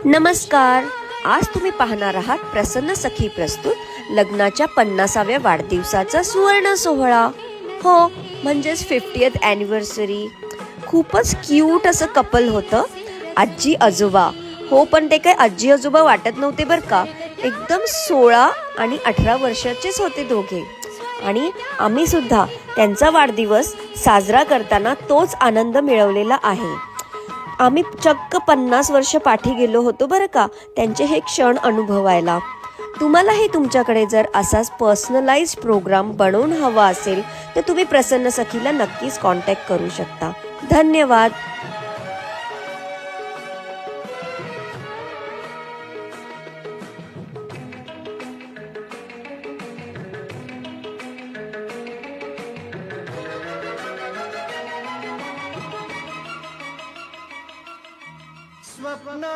नमस्कार. आज तुम्ही पाहणार आहात प्रसन्न सखी प्रस्तुत लग्नाच्या 50व्या वाढदिवसाचा सुवर्ण सोहळा. हो, म्हणजेच 50th ॲनिव्हर्सरी. खूपच क्यूट असं कपल होतं. आजी आजोबा. हो, पण ते काय आजी आजोबा वाटत नव्हते बरं का. एकदम 16 आणि 18 वर्षाचेच होते दोघे. आणि आम्ही सुद्धा त्यांचा वाढदिवस साजरा करताना तोच आनंद मिळवलेला आहे. आम्ही चक्क 50 वर्ष पाठी गेलो होतो बरं का, त्यांचे हे क्षण अनुभवायला. तुम्हालाही तुमच्याकडे जर असाच पर्सनलाइज्ड प्रोग्राम बनवून हवा असेल तर तुम्ही प्रसन्न सखीला नक्कीच कॉन्टॅक्ट करू शकता. धन्यवाद. स्वप्न